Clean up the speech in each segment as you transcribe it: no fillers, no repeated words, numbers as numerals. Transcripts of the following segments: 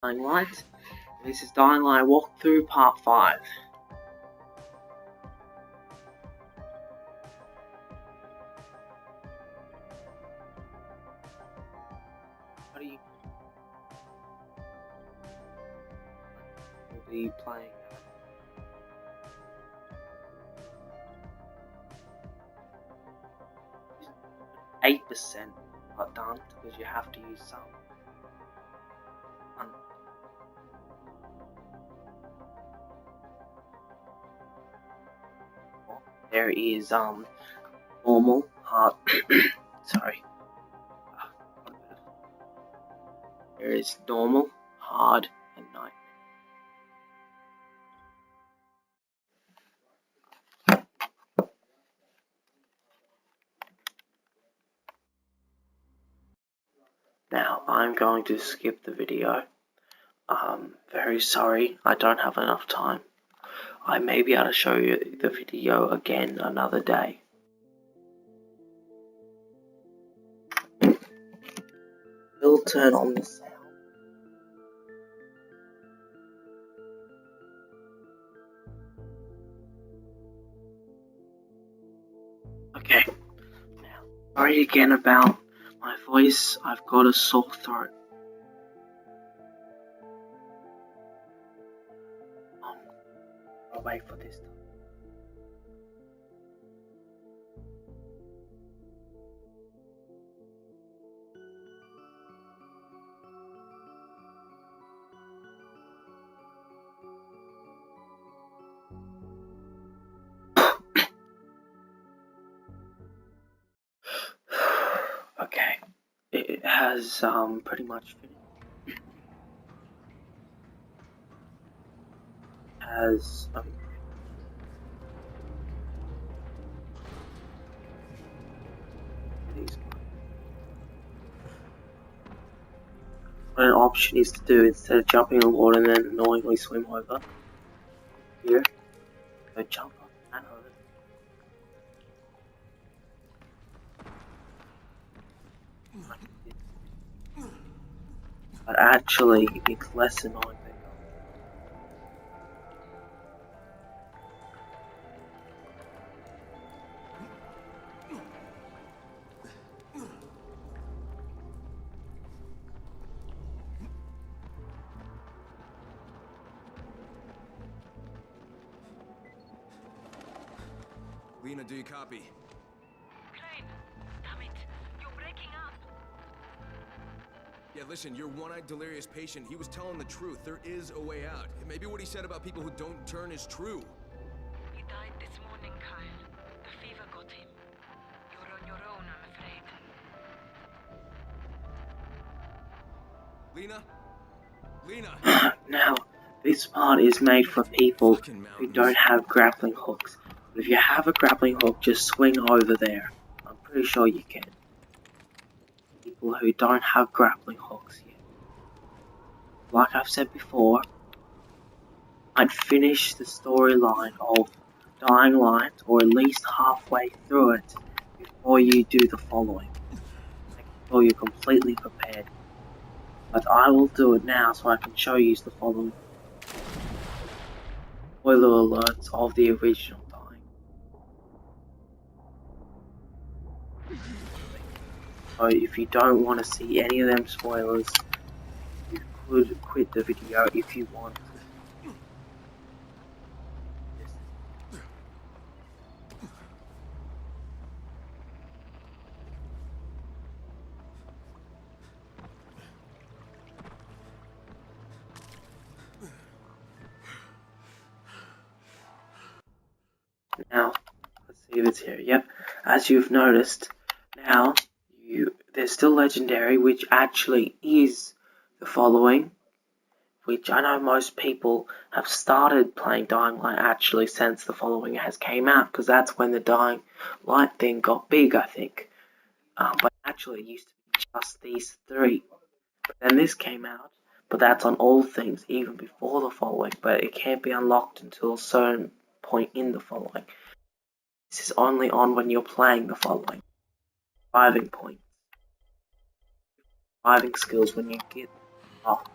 Dying Light. This is Dying Light Walkthrough Part 5. What are you... We'll be playing... 8% are done because you have to use some. There is normal, hard. Sorry. There is normal, hard, and night. Now I'm going to skip the video. Very sorry, I don't have enough time. I may be able to show you the video again another day. We'll turn on the sound. Okay, now, sorry again about my voice, I've got a sore throat. I'll wait for this time. Okay, it has pretty much finished. What an option is to do instead of jumping in the water and then annoyingly swim over. Here, go jump on that over. But actually, it's less annoying. Lena, do you copy? Crane, damn it, you're breaking up. Yeah, listen, your one-eyed delirious patient, he was telling the truth. There is a way out. Maybe what he said about people who don't turn is true. He died this morning, Kyle. The fever got him. You're on your own, I'm afraid. Lena? Lena! Now, this part is made for people who don't have grappling hooks. But if you have a grappling hook, just swing over there. I'm pretty sure you can. People who don't have grappling hooks yet. Like I've said before, I'd finish the storyline of Dying Light, or at least halfway through it, before you do the following. Make sure you're completely prepared. But I will do it now so I can show you the following. Spoiler alerts of the original Dying. So if you don't want to see any of them spoilers, you could quit the video if you want. Now, let's see if it's here. Yep, as you've noticed, now there's still Legendary, which actually is the following, which I know most people have started playing Dying Light actually since the following has came out, because that's when the Dying Light thing got big, I think. But actually it used to be just these three. But then this came out, but that's on all things, even before the following, but it can't be unlocked until a certain point in the following. This is only on when you're playing the following. Surviving points. Surviving skills when you get off.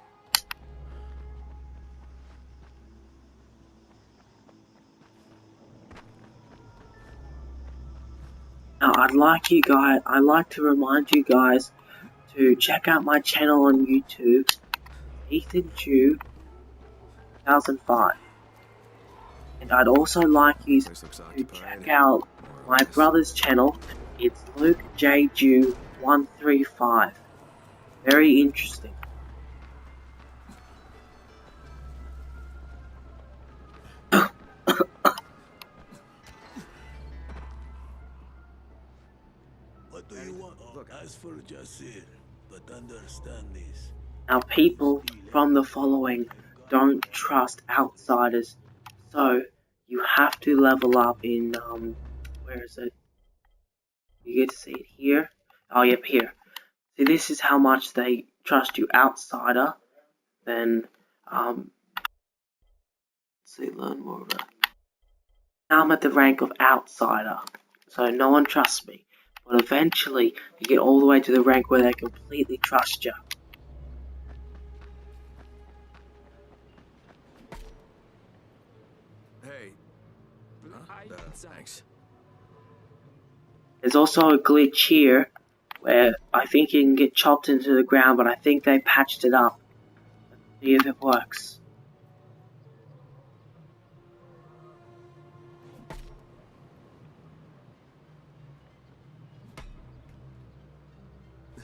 I'd like to remind you guys to check out my channel on YouTube, Ethan Jew 2005. And I'd also like you Place looks to occupied, check out more or my less. brother's channel. It's Luke J. Jew 135. Very interesting. What do you want? Look, Ask for Jasir, but understand this. Now, people from the following don't trust outsiders, so you have to level up in, where is it? You get to see it here. Oh, yep, here. See, this is how much they trust you, outsider. Then, let's see, learn more about it. Now I'm at the rank of outsider, so no one trusts me. But eventually, you get all the way to the rank where they completely trust you. Hey. Thanks. There's also a glitch here where I think you can get chopped into the ground, but I think they patched it up. Let's see if it works.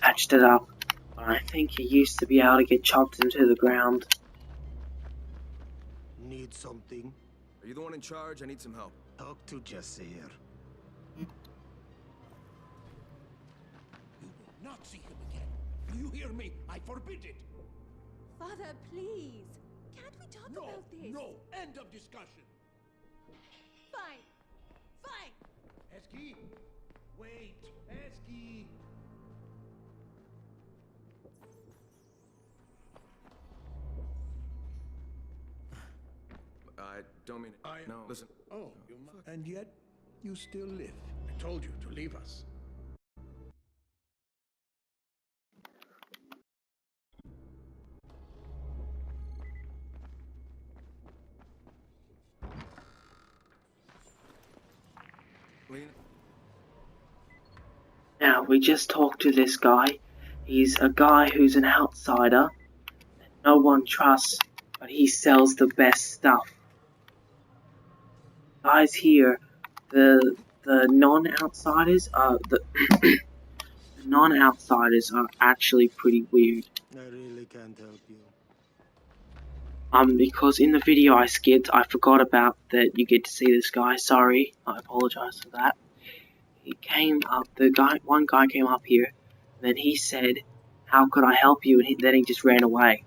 Patched it up, but I think you used to be able to get chopped into the ground. Need something? Are you the one in charge? I need some help. Talk to Jasir. You will not see him again. Do you hear me? I forbid it. Father, please. Can't we talk No, about this? no. End of discussion. Fine. Fine. Eski, wait. Eski. I don't mean it. No, listen. Oh, and yet you still live. I told you to leave us. Lena? Now, we just talked to this guy. He's a guy who's an outsider that no one trusts, but he sells the best stuff. Guys here, the non-outsiders are the non-outsiders are actually pretty weird. I really can't help you. Because in the video I skipped, I forgot about that you get to see this guy. Sorry, I apologize for that. He came up, one guy came up here, and then he said, "How could I help you?" And then he just ran away.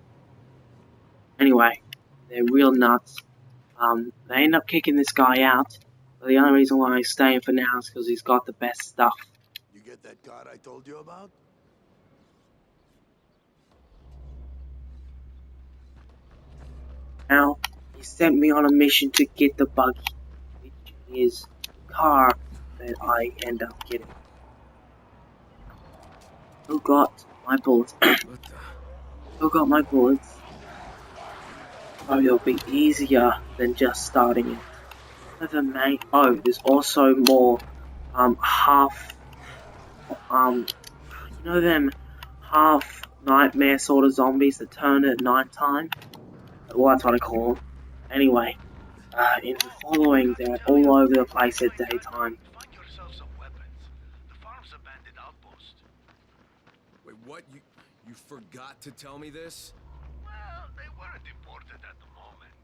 Anyway, they're real nuts. They end up kicking this guy out. But the only reason why he's staying for now is because he's got the best stuff. You get that car I told you about? Now, he sent me on a mission to get the buggy, which is the car that I end up getting. Who got my bullets? What the? Who got my bullets? Oh, it'll be easier than just starting it. Oh, there's also more, you know them half nightmare sort of zombies that turn at night time? Well, that's what I call them. Anyway, in the following, they're all over the place at daytime. Find yourself some weapons. The farm's abandoned outpost. Wait, what? You forgot to tell me this? Well, they weren't important at the moment.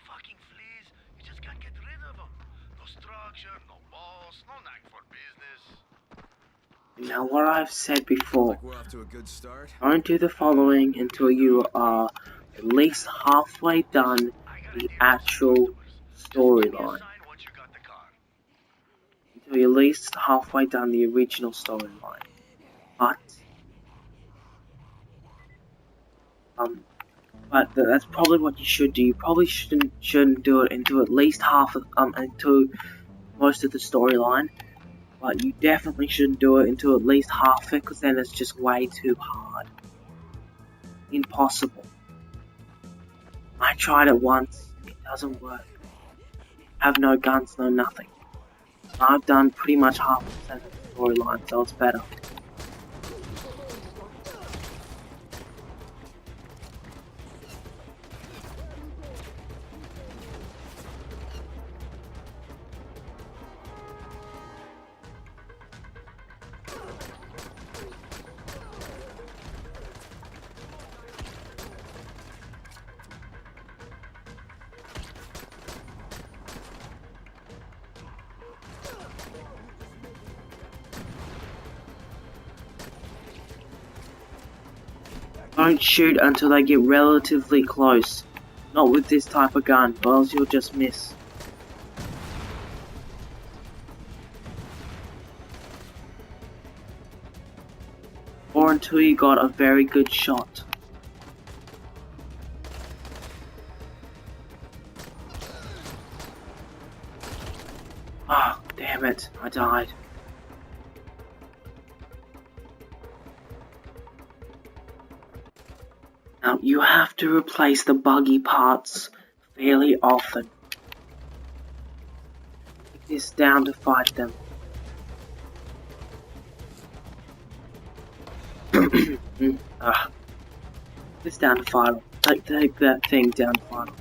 Fucking fleas, you just can't get rid of them. No structure, no boss, no knack for business. Now, what I've said before, Like we're off to a good start. don't do the following until you are at least halfway done the actual storyline. Sign once you got the car. Until you're at least halfway done the original storyline. But that's probably what you should do. You probably shouldn't do it until at least until most of the storyline. But you definitely shouldn't do it until at least half it, because then it's just way too hard. Impossible. I tried it once, it doesn't work. Have no guns, no nothing. I've done pretty much half of the storyline, so it's better. Don't shoot until they get relatively close. Not with this type of gun, or else you'll just miss. Or until you got a very good shot. Ah, damn it, I died. Now, you have to replace the buggy parts fairly often. Take this down to fight them. This down to fight them. Take that thing down to fight them.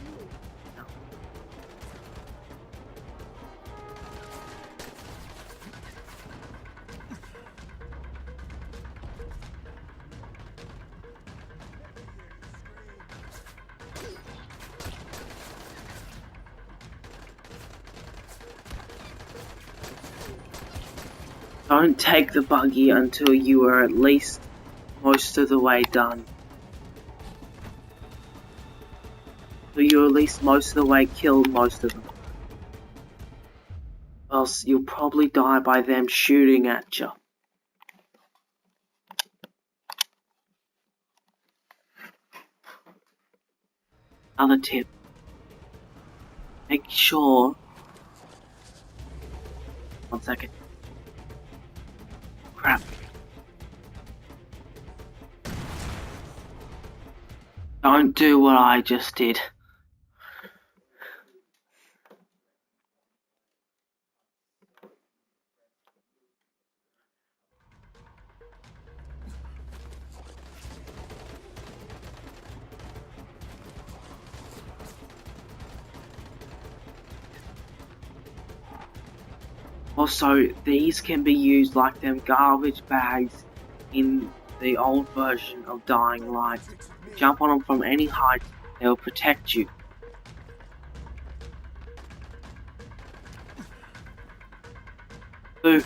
Don't take the buggy until you are at least most of the way done. So you're at least most of the way killed most of them. Else you'll probably die by them shooting at you. Other tip. Make sure... One second. Crap. Don't do what I just did. Also, these can be used like them garbage bags in the old version of Dying Light. Jump on them from any height, they'll protect you. So,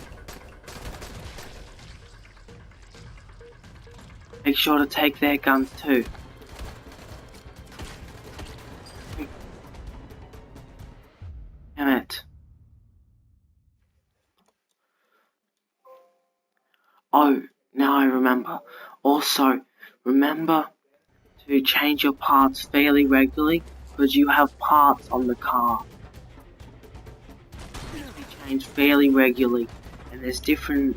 make sure to take their guns too. Damn it. Oh, now I remember. Also, remember to change your parts fairly regularly, because you have parts on the car. They change fairly regularly, and there's different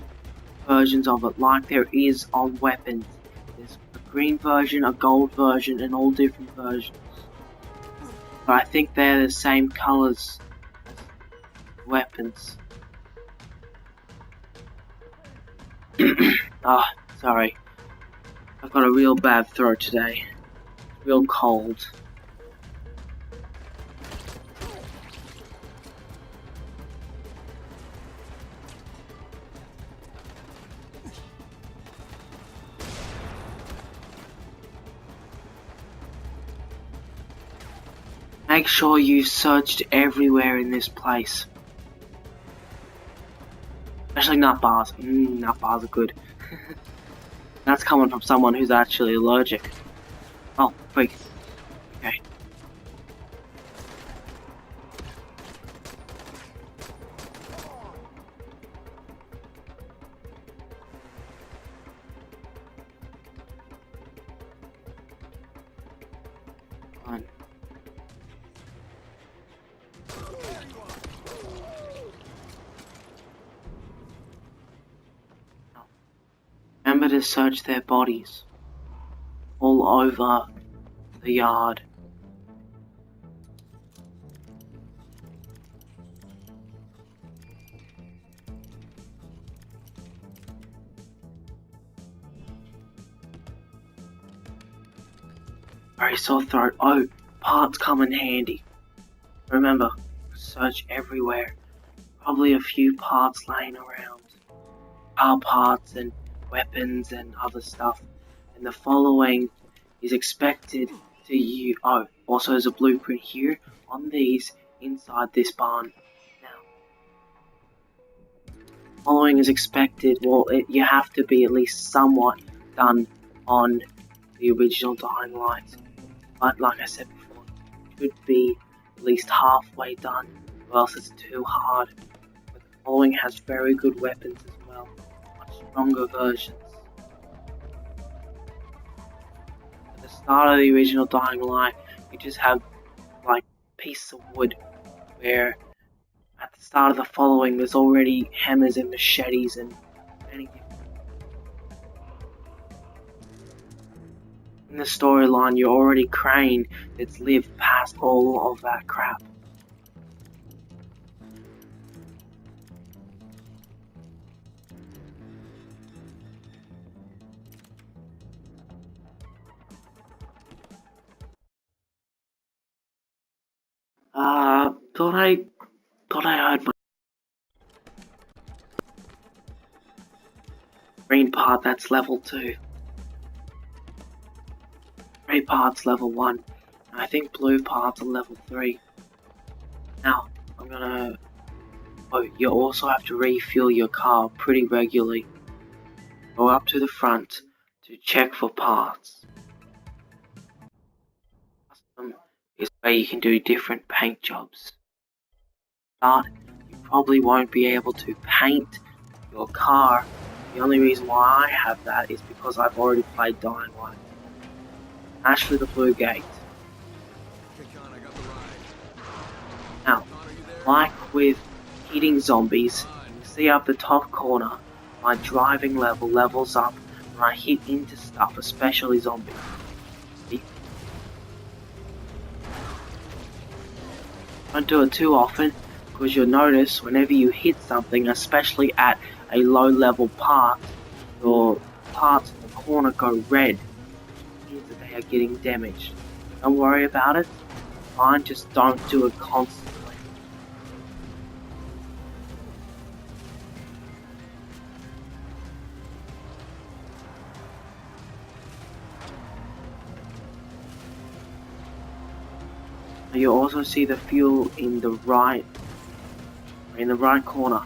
versions of it, like there is on weapons. There's a green version, a gold version, and all different versions. But I think they're the same colours as weapons. Ah, sorry. I've got a real bad throat today. Real cold. Make sure you searched everywhere in this place. Especially nut bars. Nut bars are good. That's coming from someone who's actually allergic. Oh, wait. Okay. Fine. Remember to search their bodies all over the yard. Very sore throat. Oh, parts come in handy. Remember, search everywhere. Probably a few parts laying around. Car parts and weapons and other stuff. And the following is expected to you. Oh, also there's a blueprint here on these inside this barn. Now, following is expected. Well, you have to be at least somewhat done on the original Dying Light. But like I said before, it should be at least halfway done, or else it's too hard. But the following has very good weapons as well, much stronger versions. At the start of the original Dying Light, you just have like pieces of wood, where at the start of the following there's already hammers and machetes and anything. In the storyline, you're already Crane that's lived past all of that crap. Thought I heard my green part. That's level 2. Grey part's level 1. And I think blue part's are level 3. Now, I'm gonna... Oh, you also have to refuel your car pretty regularly. Go up to the front to check for parts. Custom is where you can do different paint jobs. But you probably won't be able to paint your car. The only reason why I have that is because I've already played Dying Light. Actually, the blue gate. Okay, Con, I got the ride. Now, Con, are you there? like with hitting zombies, you see up the top corner, my driving level levels up when I hit into stuff, especially zombies. See? Don't do it too often, because you'll notice whenever you hit something, especially at a low level part, your parts in the corner go red. It means that they are getting damaged. Don't worry about it. Fine, just don't do it constantly. You also see the fuel in the right corner.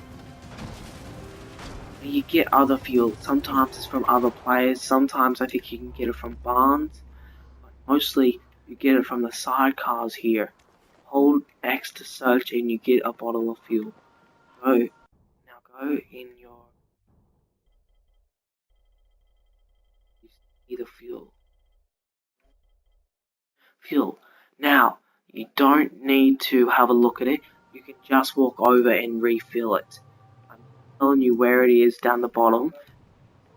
You get other fuel. Sometimes it's from other players. Sometimes I think you can get it from barns. But mostly you get it from the sidecars here. Hold X to search and you get a bottle of fuel. Go in your... You see the fuel. Now, you don't need to have a look at it. You can just walk over and refill it. I'm telling you where it is down the bottom.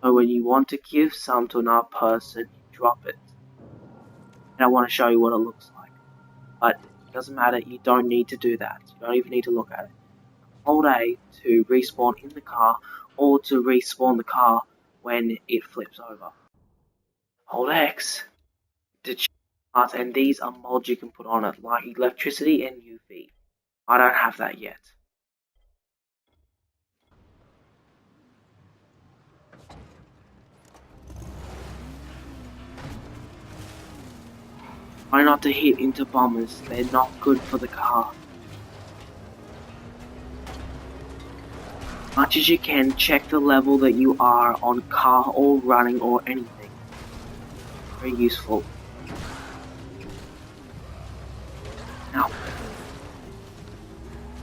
So when you want to give some to another person, you drop it. And I want to show you what it looks like. But it doesn't matter, you don't need to do that. You don't even need to look at it. Hold A to respawn in the car, or to respawn the car when it flips over. Hold X to change parts, and these are mods you can put on it, like electricity and UV. I don't have that yet. Try not to hit into bombers, they're not good for the car. Much as you can, check the level that you are on car or running or anything. Very useful. Now,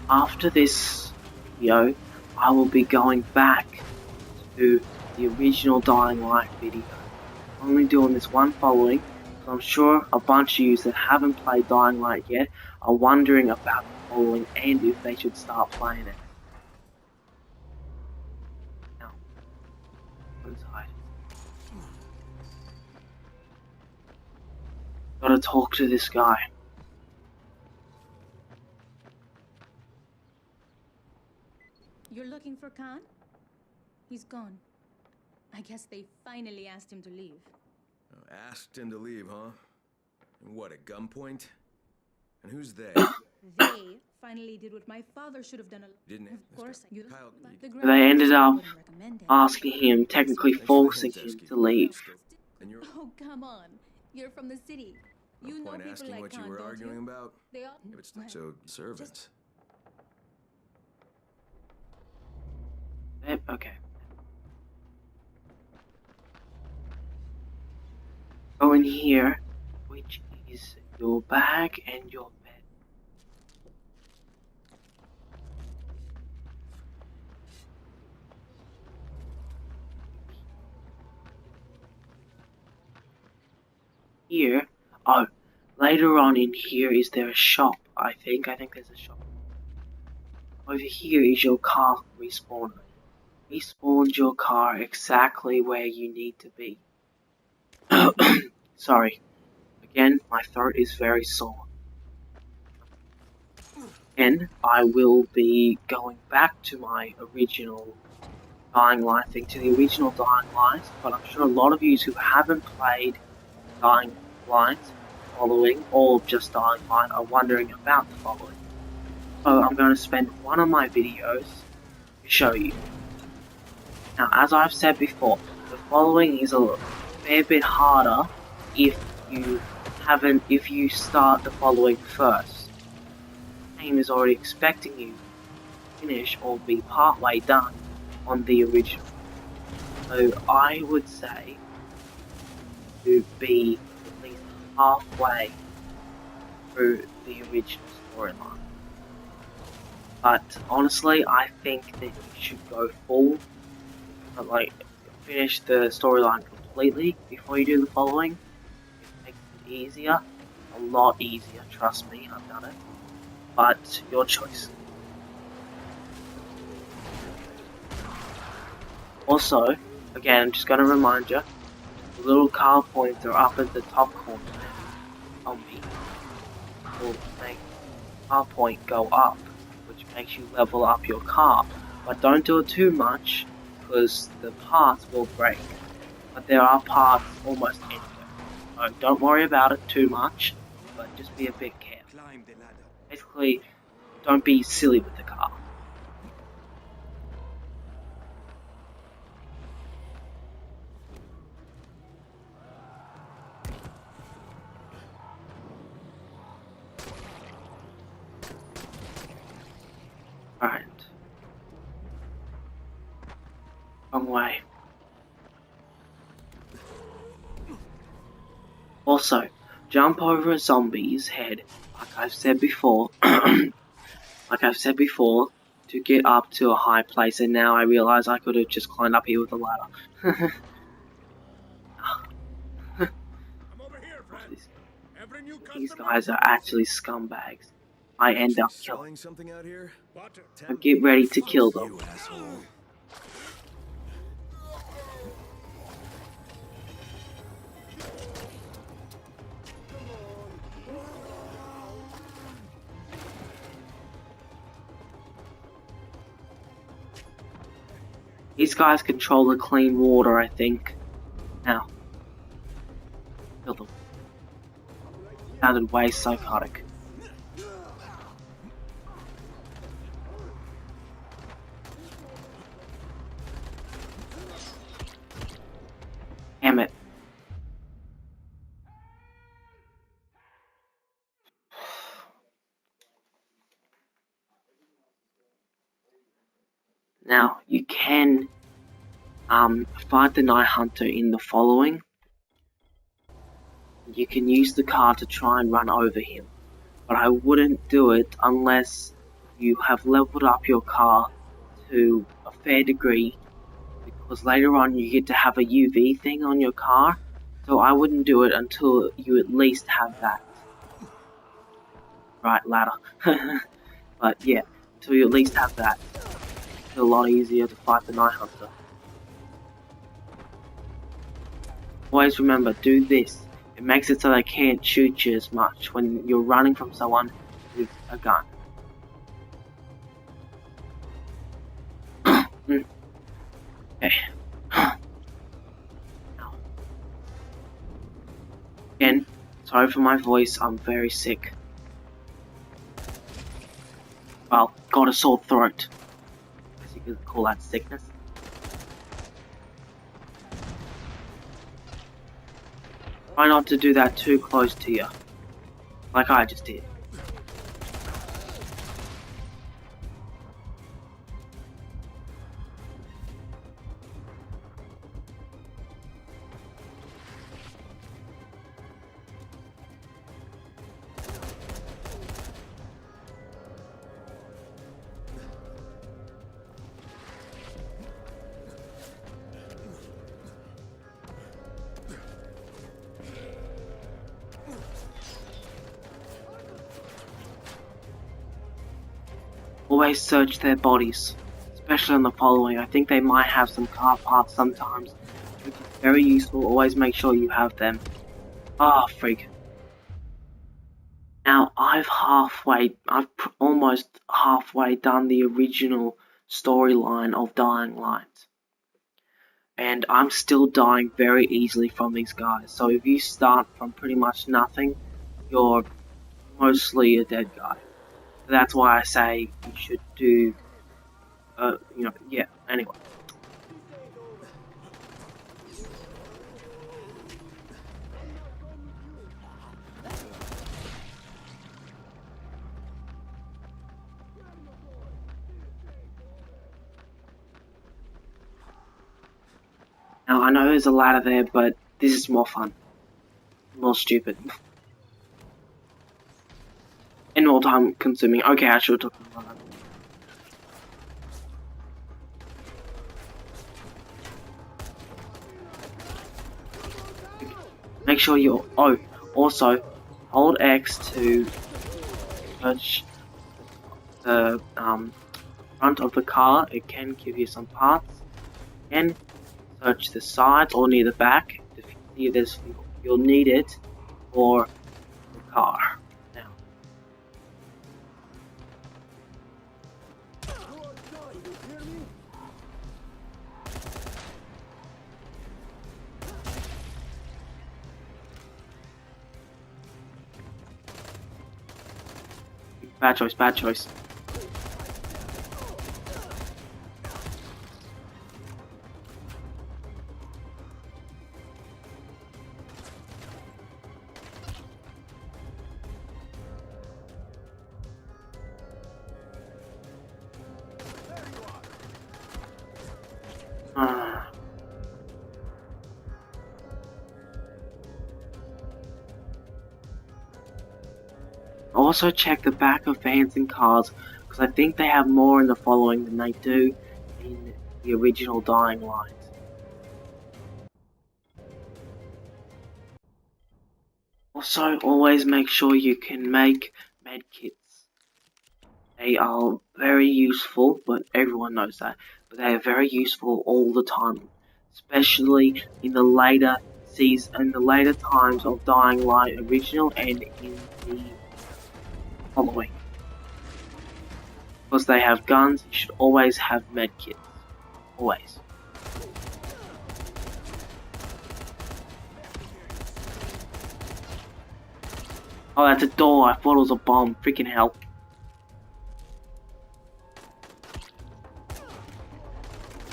after this video, I will be going back to the original Dying Light video. I'm only doing this one following, so I'm sure a bunch of you that haven't played Dying Light yet are wondering about the following and if they should start playing it. Now, inside. Gotta talk to this guy. You're looking for Khan? He's gone. I guess they finally asked him to leave. Asked him to leave, huh? And what, at gunpoint? And who's they? They finally did what my father should have done. Didn't it? Of course, you don't. Kyle, But the They ended up wouldn't recommend it. asking him, technically forcing him to leave. and you're Oh, come on. You're from the city. no You know point people asking like what you Khan, were don't arguing you? about. They all. If it's not so servants. Yep, okay. Go in here, which is your bag and your bed. Here, oh, later on in here is there a shop, I think there's a shop. Over here is your car respawner. Respawned your car exactly where you need to be. Sorry. Again, my throat is very sore. Again, I will be going back to my original Dying Light thing, to the original Dying Light, but I'm sure a lot of you who haven't played Dying Light following, or just Dying Light, are wondering about the following. So I'm going to spend one of my videos to show you. Now, as I've said before, the following is a fair bit harder if you start the following first. The game is already expecting you to finish or be partway done on the original. So I would say to be at least halfway through the original storyline. But honestly, I think that you should go full, like finish the storyline completely before you do the following. It makes it easier, a lot easier, trust me, I've done it. But your choice. Also, again, I'm just going to remind you, the little car pointer up at the top corner on me will make car point go up, which makes you level up your car. But don't do it too much, because the parts will break. But there are parts almost anywhere. So don't worry about it too much, but just be a bit careful. Climb the ladder. Basically, don't be silly with the car. Alright. Wrong way. Also, jump over a zombie's head, like I've said before, to get up to a high place, and now I realize I could have just climbed up here with a ladder. I'm over here, friend. Every new These customer. guys are actually scumbags. I end up killing Selling something out here? Butter. them. Get ready to kill them. You asshole. These guys control the clean water, I think. Now. Kill them. Sounded way psychotic. Damn it. Now, you can fight the Night Hunter in the following. You can use the car to try and run over him, but I wouldn't do it unless you have leveled up your car to a fair degree, because later on you get to have a UV thing on your car, so I wouldn't do it until you at least have that. Right, ladder. But yeah, until you at least have that. It's a lot easier to fight the Night Hunter. Always remember, do this. It makes it so they can't shoot you as much when you're running from someone with a gun. Okay. Now. Again, Sorry for my voice, I'm very sick. Well, got a sore throat. I guess you could call that sickness. Try not to do that too close to you. Like I just did. Always search their bodies, especially on the following. I think they might have some car parts sometimes, which is very useful. Always make sure you have them. Ah, frig. Now I've almost halfway done the original storyline of Dying Light, and I'm still dying very easily from these guys. So if you start from pretty much nothing, you're mostly a dead guy. That's why I say you should do, yeah, anyway. Now, I know there's a ladder there, but this is more fun. More stupid. And more time consuming. Okay, I should have took that. Make sure you're... Oh, also, hold X to touch the front of the car. It can give you some parts. And search the sides or near the back. If you see this, you'll need it for the car. Now. Bad choice, bad choice. Also check the back of vans and cars, because I think they have more in the following than they do in the original Dying Light. Also, always make sure you can make medkits. They are very useful, but everyone knows that. But they are very useful all the time, especially in the later times of Dying Light original and in the following. Because they have guns, you should always have medkits. Always. Oh, that's a door. I thought it was a bomb. Freaking hell.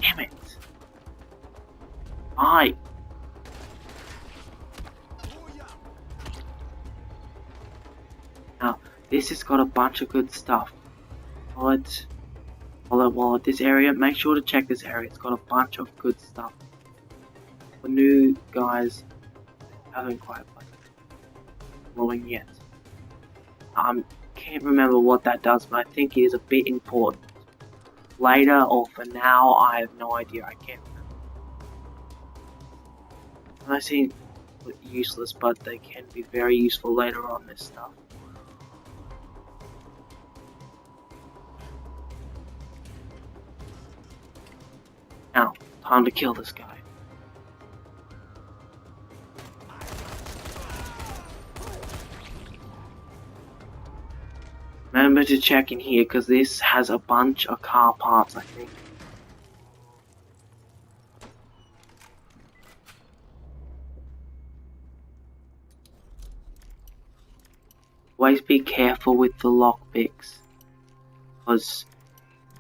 Damn it. Aye. Now, this has got a bunch of good stuff. While at this area, make sure to check this area. It's got a bunch of good stuff. For new guys haven't quite played following yet. Can't remember what that does, but I think it is a bit important. Later or for now, I have no idea. I can't remember. I seem useless, but they can be very useful later on this stuff. Now, time to kill this guy. Remember to check in here, because this has a bunch of car parts, I think. always be careful with the lockpicks, because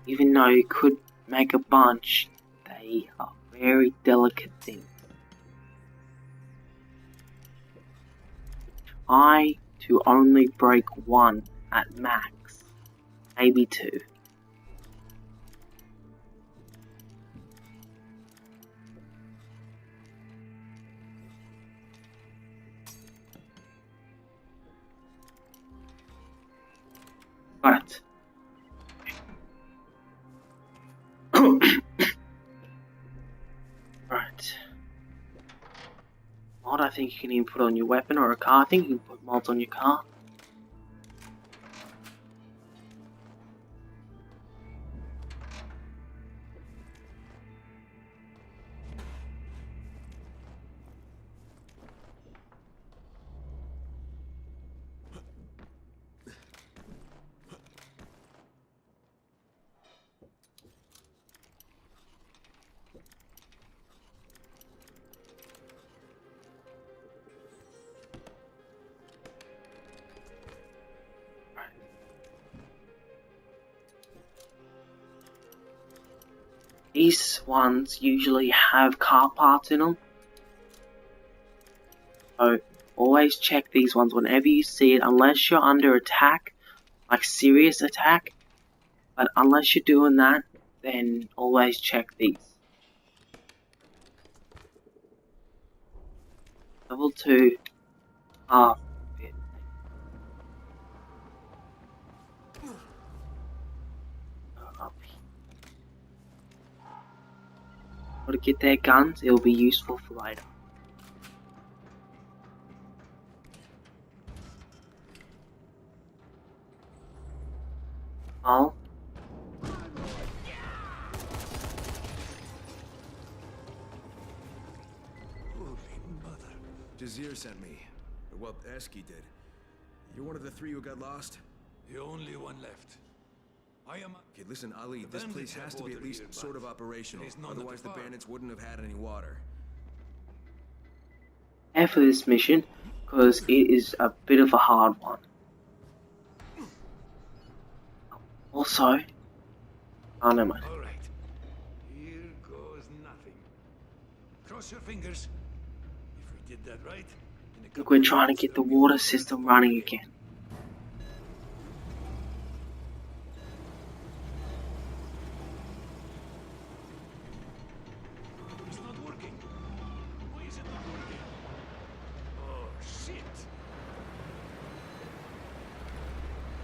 even though you could make a bunch, they are very delicate things. Try to only break one at max, maybe two. Right. Right. Mod, I think you can even put on your weapon or a car. I think you can put mods on your car. These ones usually have car parts in them, so always check these ones whenever you see it, unless you're under attack, like serious attack. But unless you're doing that, then always check these. Level 2 half bit. To get their guns, it'll be useful for later. Oh. Holy mother. Jazir sent me. Well, Eski did. You're one of the 3 who got lost? The only one left. I am... Okay, listen, Ali, The this bandits place have has to be at water least here, but sort of operational. there is none at the Otherwise the farm. bandits wouldn't have had any water. Prepare for this mission, because it is a bit of a hard one. Also, oh no mind. All right. Here goes nothing. Cross your fingers. If we did that right... Look, we're trying to get the water system running again. It's not working. Why is it not working? Oh, shit.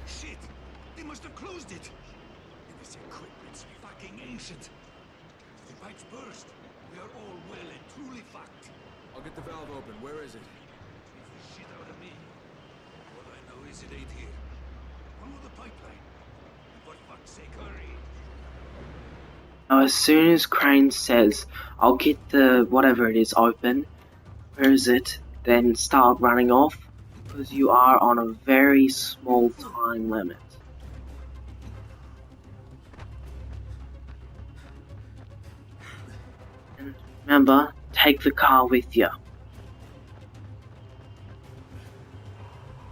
Shit. They must have closed it. And this equipment's fucking ancient. If the pipes burst, we are all well and truly fucked. I'll get the valve open. Where is it? Beat the shit out of me. All I know is it ain't here. Follow the pipeline. And for fuck's sake, hurry. Now, as soon as Crane says, I'll get the whatever it is open, where is it, then start running off, because you are on a very small time limit. And remember, take the car with you.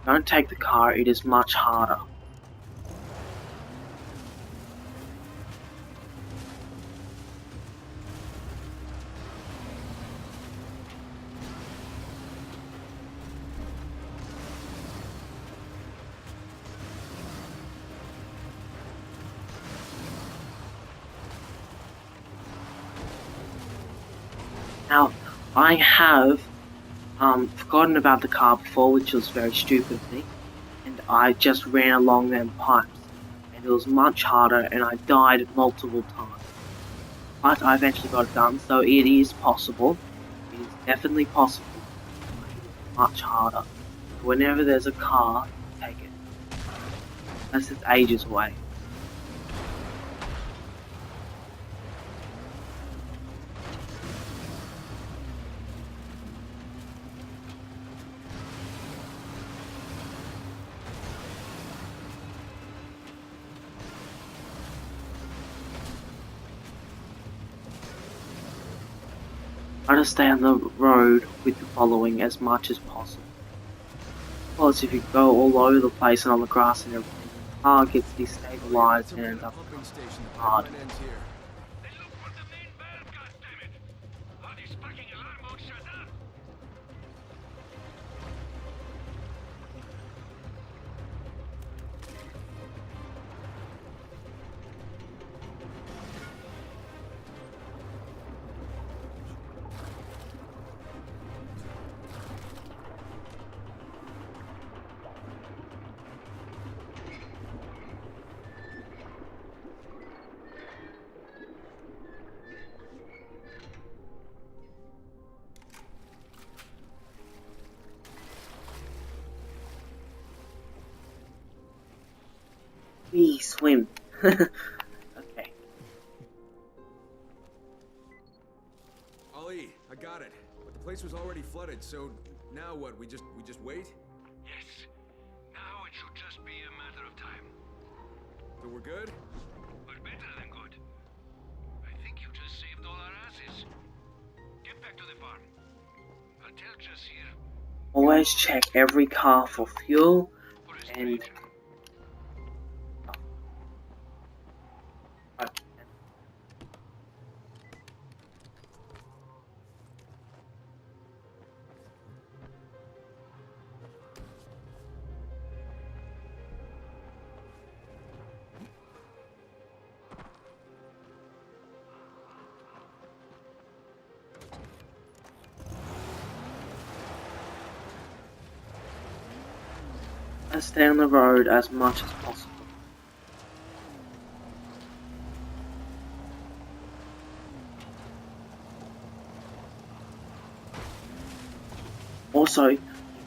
Don't take the car, it is much harder. Now, I have forgotten about the car before, which was very stupid of me, and I just ran along them pipes, and it was much harder, and I died multiple times. But I eventually got it done, so it is possible. It is definitely possible. But it is much harder. Whenever there's a car, take it. Unless it's ages away. Try to stay on the road with the following as much as possible. course, if you go all over the place and on the grass and everything, the car gets destabilized and ends up pumping station. The hard. pipeline ends here. Then look for the main valve, goddammit! Are these fucking alarm won't shut up? We swim. Okay. Ali, I got it. But the place was already flooded, so now what? We just wait? Yes. Now it should just be a matter of time. So we're good? We're better than good. I think you just saved all our asses. Get back to the farm. I'll tell Jasir Always check every car for fuel for his and trade. stay on the road as much as possible. Also, you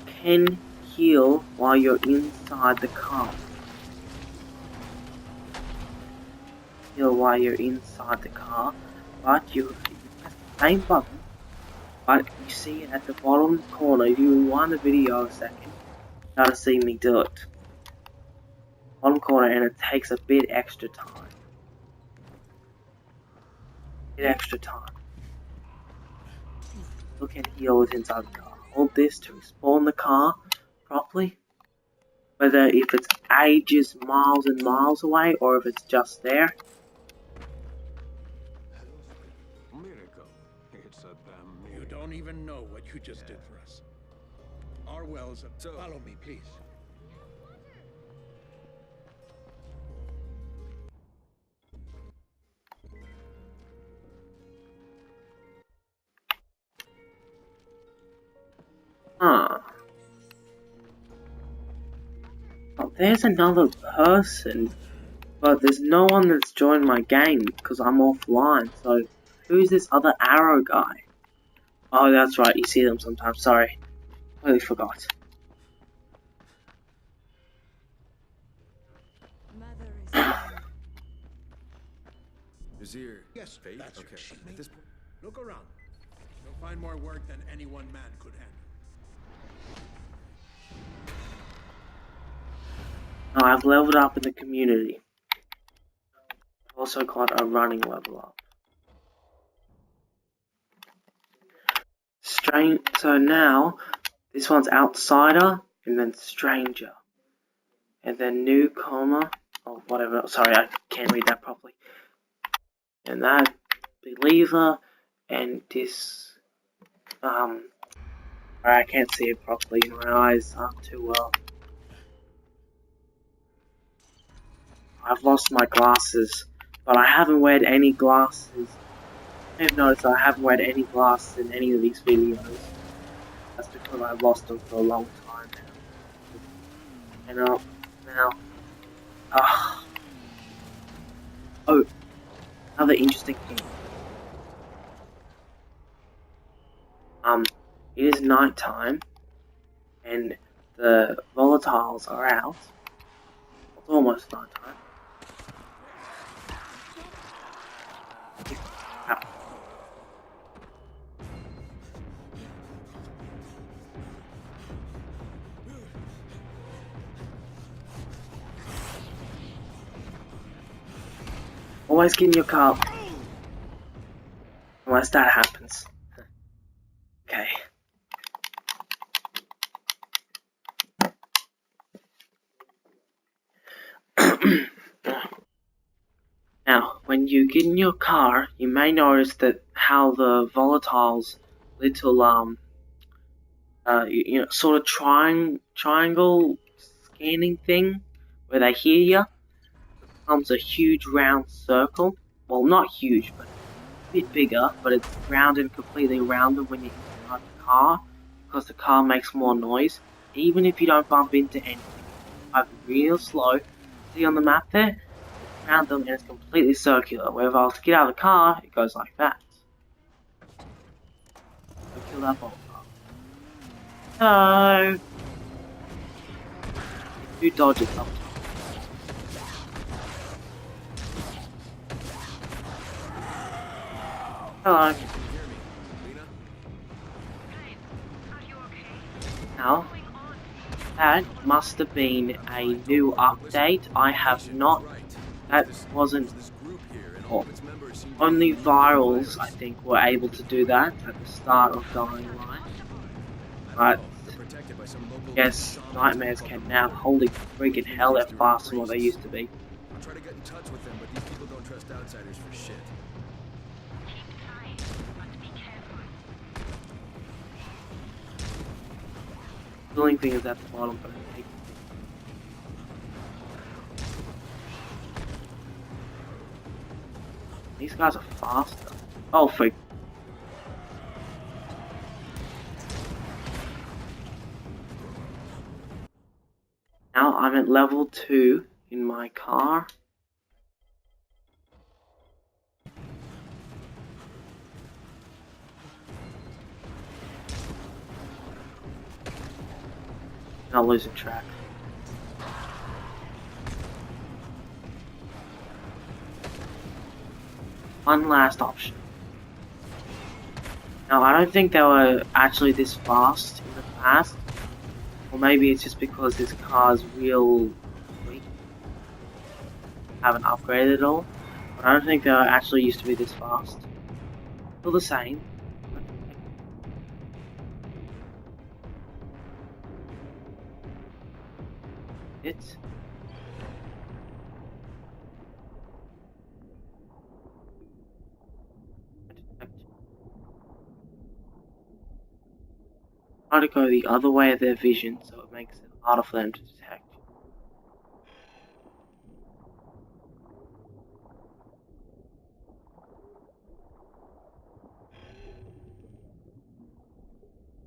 can heal while you're inside the car. Heal while you're inside the car, but you press the same button, but you see it at the bottom corner. If you rewind the video a second, you'll to see me do it. Bottom corner, and it takes a bit extra time. Look and heal with inside the car. Hold this to respawn the car properly. Whether if it's ages, miles and miles away, or if it's just there. Miracle. It's a damn miracle. You don't even know what you just did for us. Our wells. So- Follow me, please. Huh. Oh, there's another person, but there's no one that's joined my game because I'm offline. So, who's this other arrow guy? Oh, that's right. You see them sometimes. Sorry, completely forgot. Mother is dead. Nazir. Yes, Faith? that's Okay. your shit. At this point, Look around. You'll find more work than any one man could handle. Now, I've leveled up in the community. I've also got a running level up. So now, this one's outsider, and then stranger, and then newcomer, or whatever. Sorry, I can't read that properly. And that believer, and this I can't see it properly. My eyes aren't too well. I've lost my glasses, but I haven't weared any glasses. I have noticed I haven't weared any glasses in any of these videos. That's because I've lost them for a long time now. And now, oh, another interesting thing. It is night time, and the volatiles are out. It's almost night time. Always get in your car. Unless that happens. Okay. Now, when you get in your car, you may notice that how the volatiles little sort of triangle scanning thing where they hear you becomes a huge round circle. Well, not huge, but a bit bigger, but it's round and completely rounded when you inside the car because the car makes more noise. Even if you don't bump into anything, drive real slow. See on the map there? Around them and it's completely circular. Where if I was to get out of the car, it goes like that. So kill that bolt. Hello. You dodge it sometimes. Hello. Can you hear me? Lena? Kyle, are you okay? Now, What's going on? that must have been a new update. I have not. That wasn't. This group here and all Oh, of its members seem to only be virals, I think, were able to do that at the start of Dying Light. But They're protected by some local yes, shaman nightmares called can Pablo. now. Holy freaking hell, they're faster than what they used to be. I'll try to get in touch with them, but these people don't trust outsiders for shit. Keep trying, but be careful. The healing thing is at the bottom, but I hate these guys are faster. Oh, freak. Now I'm at level 2 in my car. Not losing track. One last option. Now, I don't think they were actually this fast in the past. Or maybe it's just because this car's real weak. Haven't upgraded at all. But I don't think they were actually used to be this fast. Still the same. It's try to go the other way of their vision, so it makes it harder for them to detect.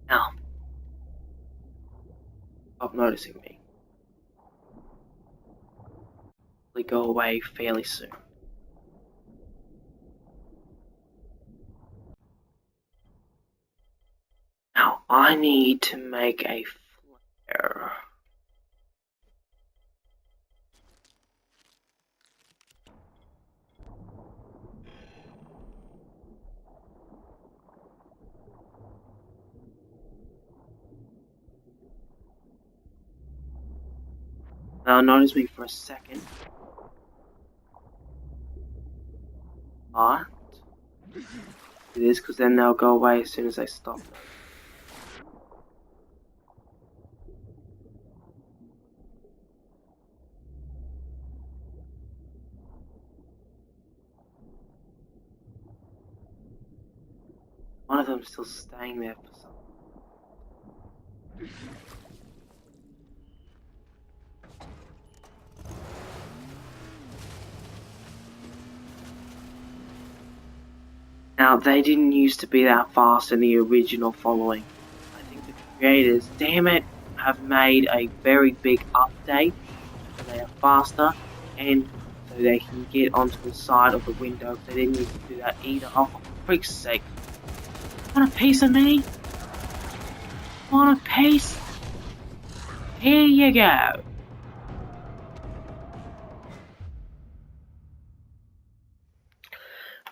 Now, stop noticing me. They go away fairly soon. Now, I need to make a flare. They'll notice me for a second. But it is because then they'll go away as soon as they stop. One of them's still staying there for some. Now, they didn't used to be that fast in the original following. I think the creators, damn it, have made a very big update. So they are faster, and so they can get onto the side of the window. They didn't used to do that either. Oh, for freak's sake. Want a piece of me? Want a piece? Here you go.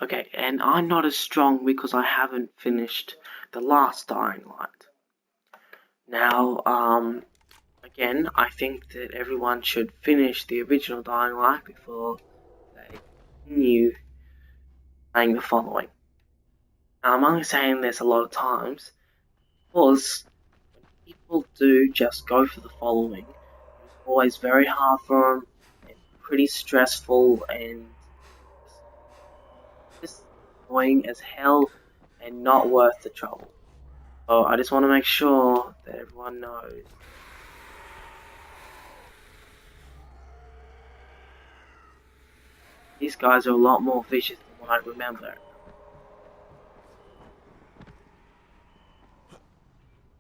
Okay, and I'm not as strong because I haven't finished the last Dying Light. Now, again, I think that everyone should finish the original Dying Light before they continue playing the following. Now, I'm only saying this a lot of times because when people do just go for the following, it's always very hard for them and pretty stressful and just annoying as hell and not worth the trouble. So I just want to make sure that everyone knows. These guys are a lot more vicious than what I remember.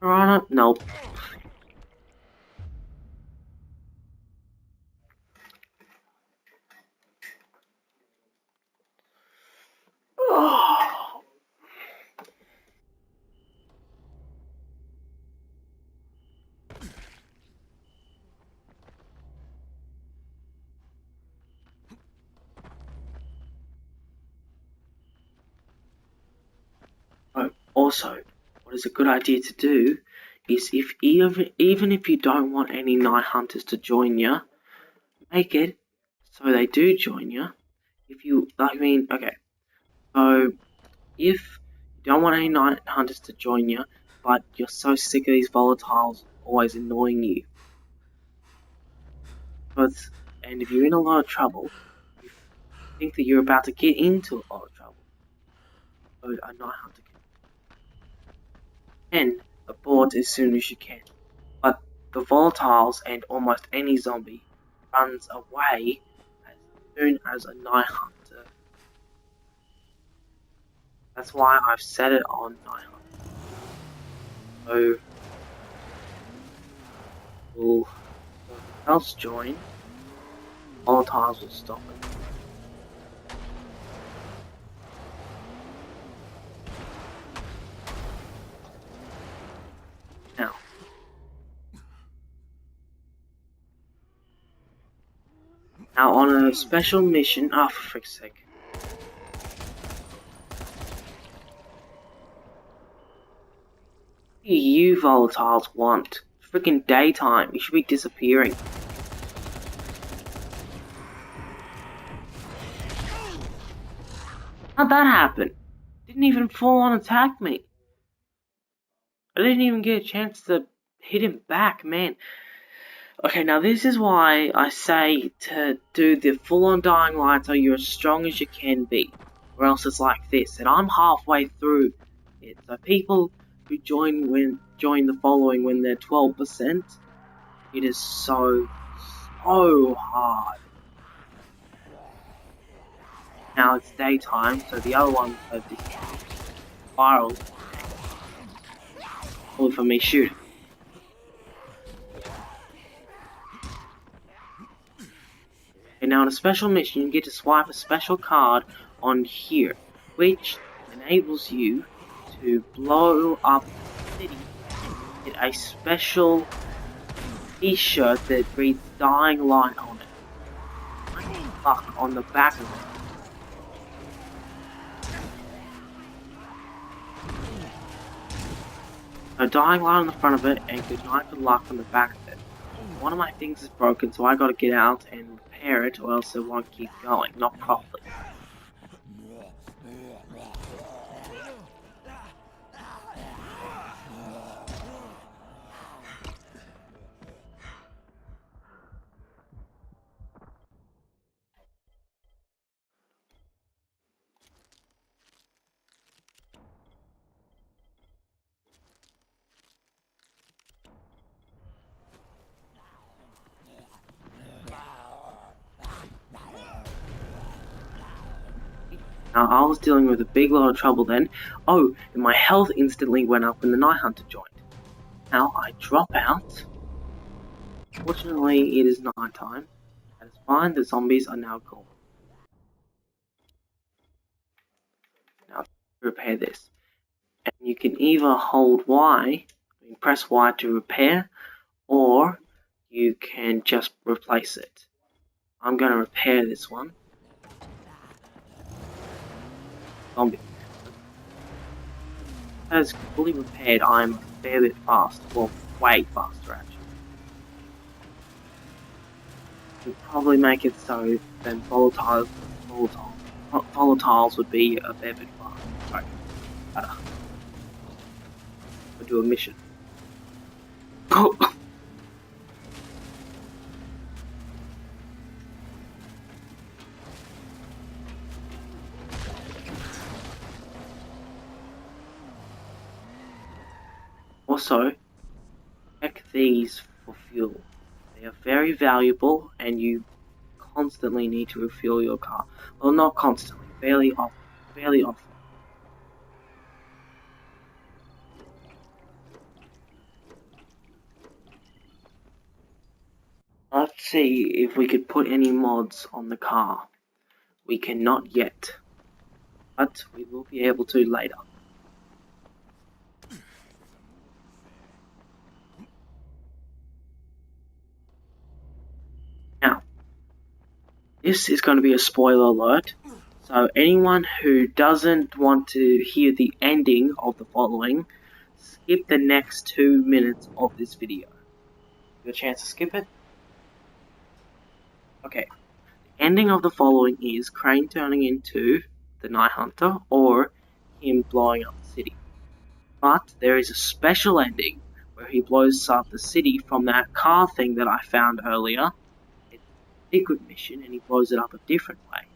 Piranha? Nope. Oh. Oh, also, what is a good idea to do is if even if you don't want any night hunters to join you, make it so they do join you. If you, okay, so if you don't want any night hunters to join you, but you're so sick of these volatiles always annoying you, and if you're in a lot of trouble, you think that you're about to get into a lot of trouble, so a night hunter can abort as soon as you can. But the volatiles and almost any zombie runs away as soon as a night hunter. That's why I've set it on night hunter. So will someone else join, volatiles will stop it. Now on a special mission, for frick's sake. What do you volatiles want? It's freaking daytime, you should be disappearing. How'd that happen? Didn't even full on attack me. I didn't even get a chance to hit him back, man. Okay, now this is why I say to do the full-on Dying Light so you're as strong as you can be, or else it's like this, and I'm halfway through it. So people who join the following when they're 12%, it is so hard. Now it's daytime, so the other ones have this spiral, all for me shooting. And now in a special mission, you get to swipe a special card on here, which enables you to blow up the city. Get a special t-shirt that reads Dying Light on it. Fuck on the back of it. So Dying Light on the front of it, and good night, good luck on the back of it. One of my things is broken, so I gotta get out and repair it, or else it won't keep going, not properly. Now, I was dealing with a big lot of trouble then. Oh, and my health instantly went up when the Night Hunter joined. Now, I drop out. Fortunately, it is night time. That is fine, the zombies are now gone. Now, to repair this. And you can either hold Y, press Y to repair, or you can just replace it. I'm going to repair this one. Zombie. As fully repaired, I'm a fair bit fast. Well, way faster actually. Would probably make it so then volatiles would be a fair bit faster. Sorry. We'll do a mission. Also, check these for fuel. They are very valuable and you constantly need to refuel your car. Well, not constantly, fairly often. Let's see if we could put any mods on the car. We cannot yet, but we will be able to later. Now, this is going to be a spoiler alert, so anyone who doesn't want to hear the ending of the following, skip the next 2 minutes of this video. You have a chance to skip it? Okay. The ending of the following is Crane turning into the Night Hunter or him blowing up the city. But there is a special ending where he blows up the city from that car thing that I found earlier. It's a secret mission and he blows it up a different way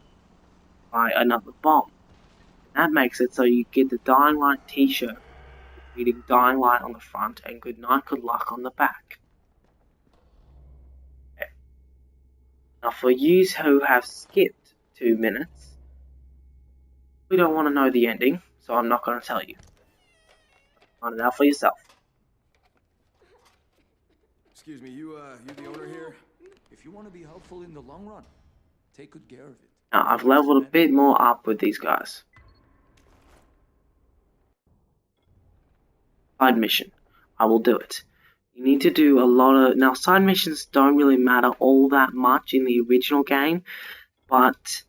by another bomb. And that makes it so you get the Dying Light t-shirt reading Dying Light on the front and Good Night, Good Luck on the back. Okay. Now for you who have skipped 2 minutes, we don't want to know the ending, so I'm not going to tell you. Find it out for yourself. Excuse me, you the owner here? If you want to be helpful in the long run, take good care of it. Now I've leveled a bit more up with these guys. Side mission. I will do it. You need to do a lot of... Now side missions don't really matter all that much in the original game, but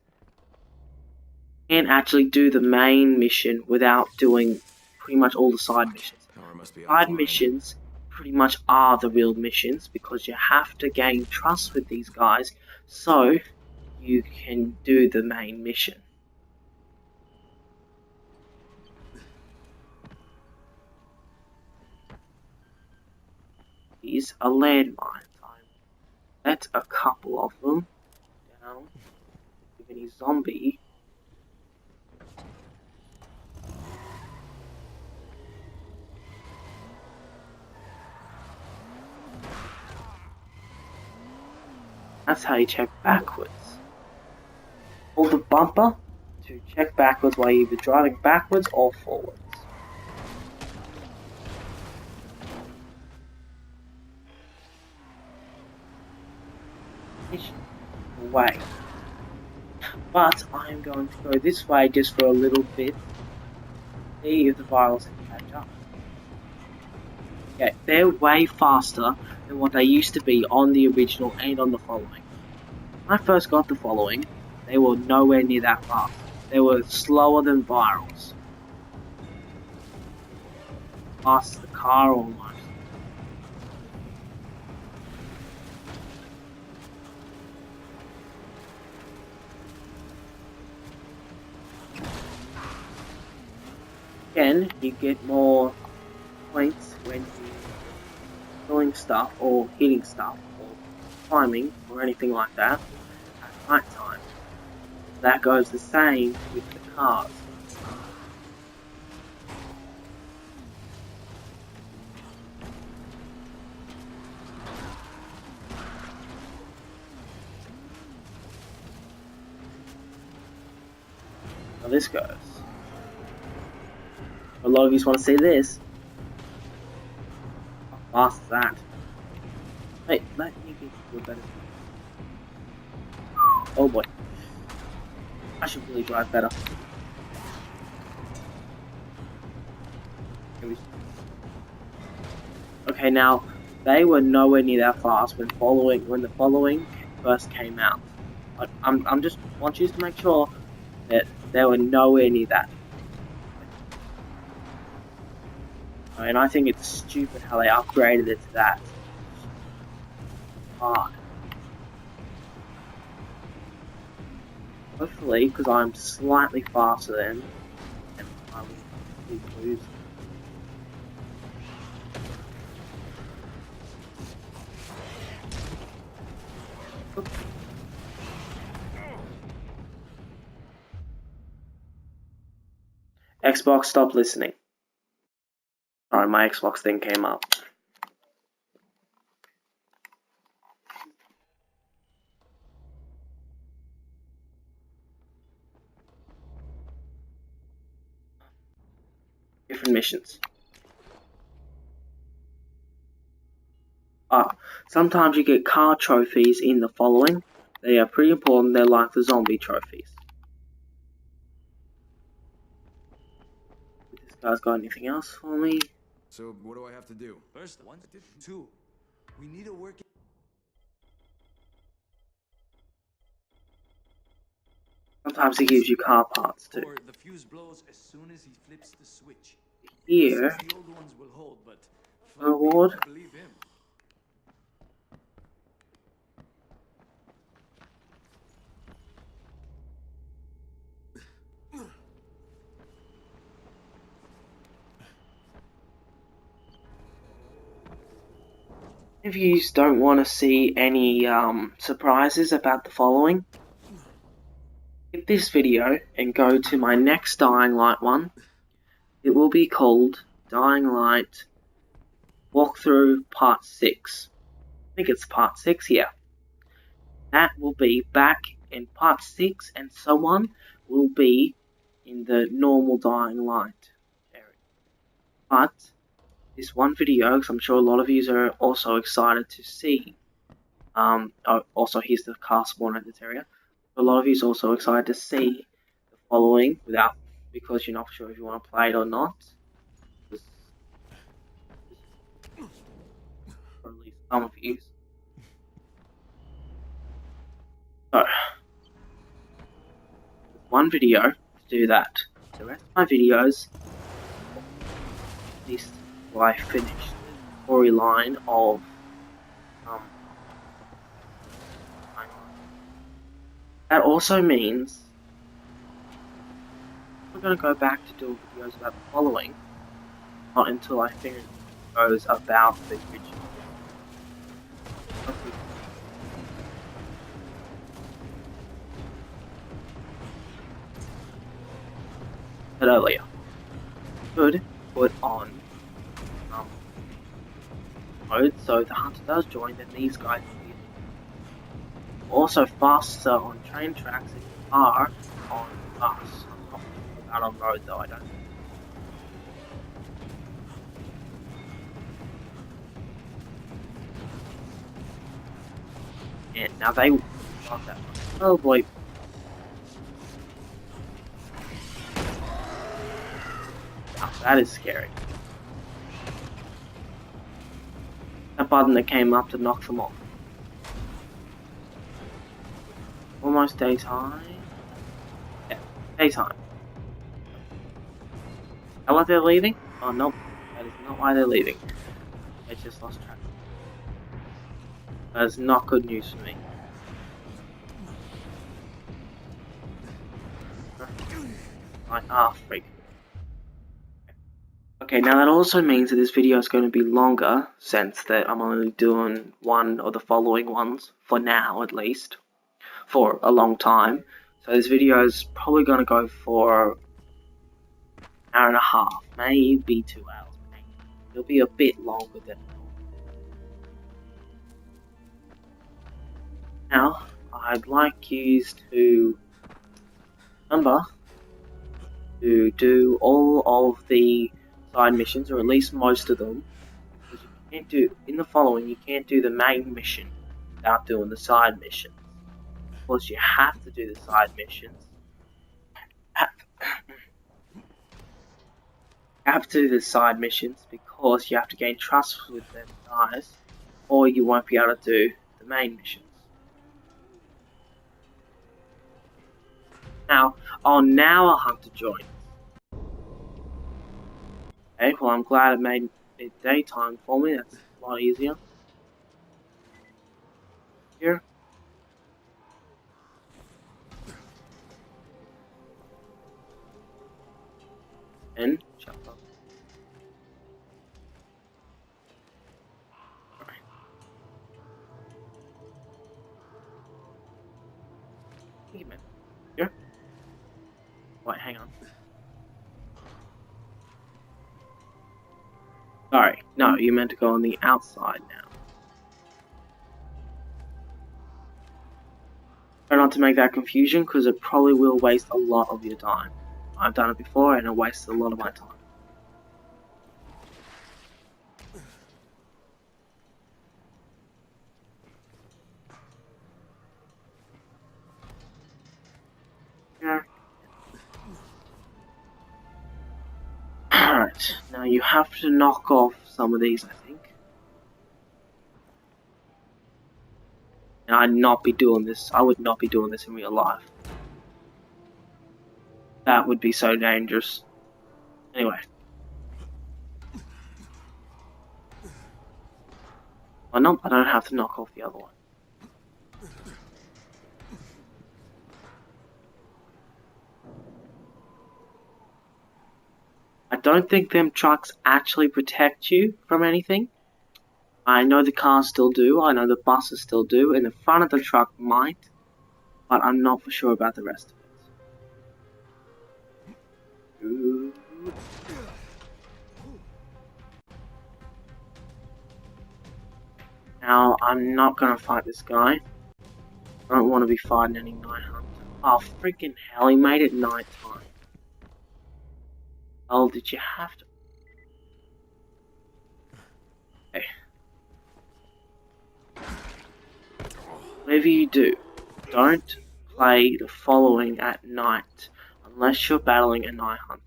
you can't actually do the main mission without doing pretty much all the side missions. Power must be Side offline. missions pretty much are the real missions because you have to gain trust with these guys so you can do the main mission. These are landmines. I let a couple of them down. If any zombie that's how you check backwards. Hold the bumper to check backwards while you're either driving backwards or forwards. Way. But I'm going to go this way just for a little bit. See if the virus can catch up. Okay, they're way faster than what they used to be on the original and on the following. When I first got the following, they were nowhere near that fast. They were slower than virals. Past the car almost. Again, you get more points when you're killing stuff or hitting stuff or climbing or anything like that at night time. That goes the same with the cars. How this goes. A lot of you want to see this. How fast is that? Wait, let me give you a better. Oh boy. I should really drive better. Okay, now they were nowhere near that fast when the following first came out. I'm just want you to make sure that they were nowhere near that. And I think it's stupid how they upgraded it to that. Hard. Hopefully, because I'm slightly faster than them, I will lose. Xbox, stop listening. Sorry, my Xbox thing came up. Different missions. Sometimes you get car trophies in the following. They are pretty important. They're like the zombie trophies. This guy's got anything else for me? So what do I have to do? First, 1, 2. We need a working. Sometimes he gives you car parts too. Or the fuse blows as soon as he flips the switch. Here, Says the old ones will hold, but reward. I believe him. If you don't want to see any surprises about the following, skip this video and go to my next Dying Light one. It will be called Dying Light Walkthrough Part 6. I think it's Part 6, yeah. That will be back in Part 6, and so on will be in the normal Dying Light area. But this one video, because I'm sure a lot of you are also excited to see. Also, here's the car spawn in this area. A lot of you are also excited to see the following because you're not sure if you want to play it or not. Or at least some of you. So, one video to do that. The rest of my videos, at least while I finish the storyline of that also means we're going to go back to do videos about the following, not until I finish videos about the original. But earlier, could put on mode so the hunter does join, then these guys will be also faster on train tracks than you are on bus. I'm not about on road though, I don't. And now they got that one. Oh boy. Now that is scary. That button that came up to knock them off. Almost daytime. Yeah, daytime. Is that why they're leaving? Oh nope, that is not why they're leaving. They just lost track. That is not good news for me. Freak. Okay, now that also means that this video is going to be longer, since that I'm only doing one of the following ones, for now at least, for a long time. So this video is probably going to go for an hour and a half, maybe 2 hours. Maybe. It'll be a bit longer than normal. Now, I'd like you to remember to do all of the side missions, or at least most of them, because you can't do, in the following, you can't do the main mission without doing the side missions. Of course, you have to do the side missions. You have to do the side missions because you have to gain trust with them guys, or you won't be able to do the main missions. Now, now a hunter joins. Okay, well I'm glad it made it daytime for me, that's a lot easier. Here. And shut up. Alright. Wait a minute. Here? Wait, hang on. Sorry, no, you meant to go on the outside now. Try not to make that confusion, because it probably will waste a lot of your time. I've done it before, and it wastes a lot of my time. Yeah. Alright, now you have to knock off some of these, I think. And I'd not be doing this. I would not be doing this in real life. That would be so dangerous. Anyway. Oh no, I don't have to knock off the other one. I don't think them trucks actually protect you from anything. I know the cars still do, I know the buses still do, and the front of the truck might, but I'm not for sure about the rest of it. Ooh. Now, I'm not gonna fight this guy. I don't want to be fighting any night hunter. Oh, freaking hell, he made it night time. Oh, did you have to? Okay. Whatever you do, don't play the following at night unless you're battling a night hunter.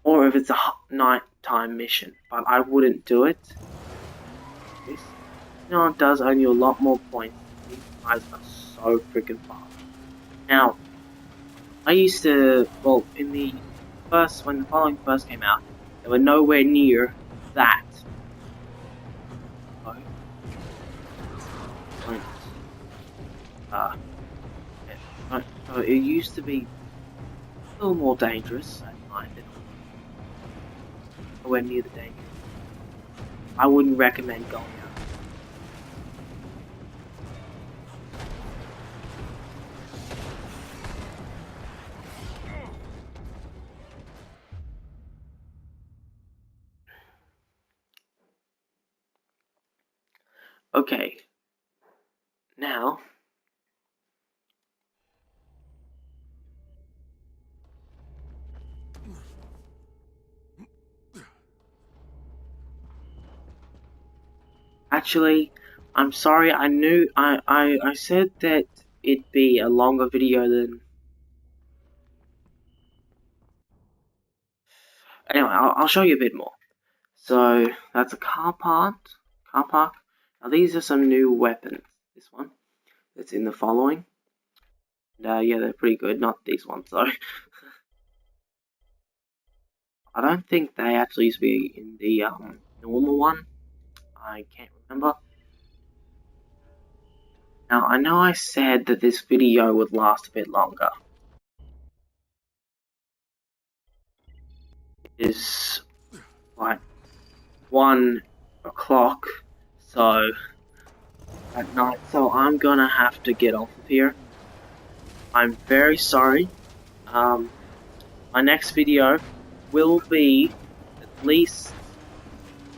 Or if it's a nighttime mission, but I wouldn't do it. This, you know, it does earn you a lot more points. These guys are so freaking fast. Now, I used to, well, in the first, when the following first came out, they were nowhere near that. So it used to be a little more dangerous at night than nowhere near the danger. I wouldn't recommend going out. Okay. Now, actually, I'm sorry, I said that it'd be a longer video than... Anyway, I'll show you a bit more. So, that's a car park. Now these are some new weapons. This one, that's in the following. And, yeah, they're pretty good, not these ones though. I don't think they actually used to be in the normal one. I can't remember. Now, I know I said that this video would last a bit longer. It is like 1 o'clock, so at night, so I'm gonna have to get off of here. I'm very sorry. My next video will be at least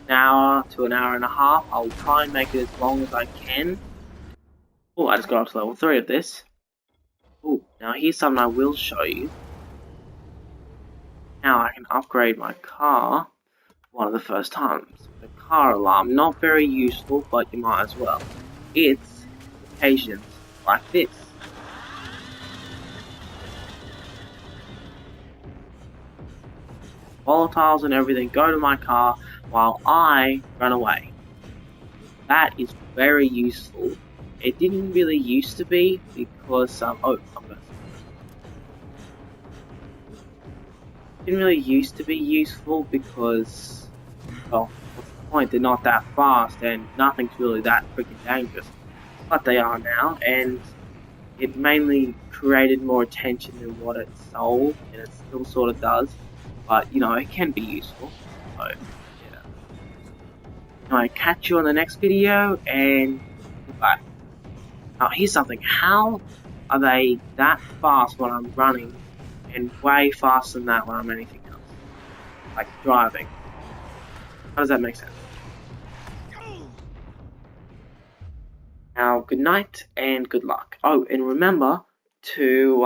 an hour to an hour and a half. I'll try and make it as long as I can. Oh, I just got up to level 3 of this. Oh, now here's something I will show you. Now I can upgrade my car one of the first times. The car alarm, not very useful, but you might as well. It's occasions like this. Volatiles and everything go to my car while I run away. That is very useful. It didn't really used to be because didn't really used to be useful because, well, what's the point? They're not that fast and nothing's really that freaking dangerous. But they are now, and it mainly created more attention than what it sold, and it still sort of does. But, you know, it can be useful. So, yeah. Anyway, catch you on the next video, and goodbye. Now, here's something. How are they that fast when I'm running, and way faster than that when I'm anything else? Like driving. How does that make sense? Now, good night and good luck. Oh, and remember to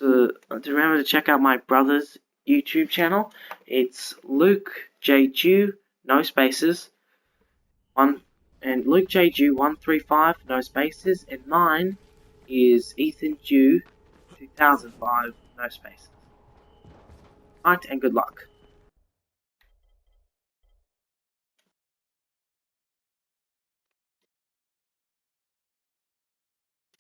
remember to check out my brother's YouTube channel. It's Luke J. Jew, no spaces. Luke J. Jew 135, no spaces, and mine is Ethan Jew 2005, no spaces. Night and good luck.